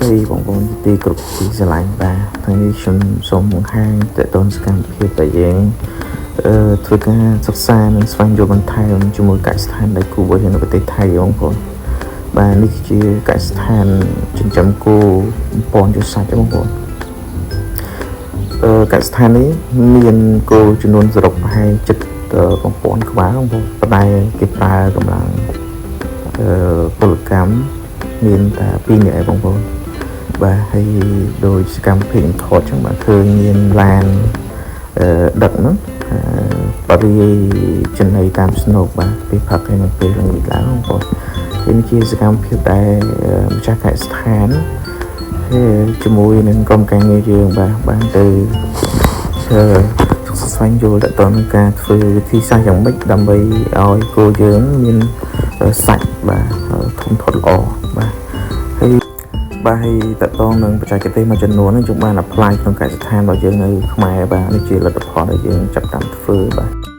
thì bọn con đi cực kỳ sẽ lại và thằng đi chung sống một hai tại tôn sẽ cảm thấy tại dạng thôi cả sắp xa nên xoay vô bàn thay cho mỗi cái sàn đây cụ bởi hiện nó có thể thay ông con và ní chỉ cái sàn trên chấm cô bọn cho sạch cho ông con cái sàn ấy miền cô cho luôn rộng hay chật bằng bọn của bá ông con và đây cái ta cầm làពលកម្មមានតែពីរនាក់ឯងបងប្អូនបាទហើយដោយសកម្មភាពថតចឹងបាទឃើញមានឡានដឹកហ្នឹងបរិយាចំណីតាមស្នូកបាទពេលផឹកហើយនៅពេលល្ងាចឡើងបងប្អូននេះជាសកម្មភាពដែលម្ចាស់កសិដ្ឋានជាមួយនឹងក្រុមការងារយើងបាទបានទៅស្វែងយល់ទៅនឹងការធ្វើវិធីសាស្ត្រយ៉ាងម៉េចដើម្បីឲ្យគោយើងមានសាច់បាទធំធាត់ល្អបាទហើយតកតងនឹងបច្ចេកទេសមួយចំនួនហ្នឹងយើងបាន apply ក្នុងកសិដ្ឋានរបស់យើងនៅខ្មែរបាទនេះជាលទ្ធផលដែលយើងចាប់តាមធ្វើបាទ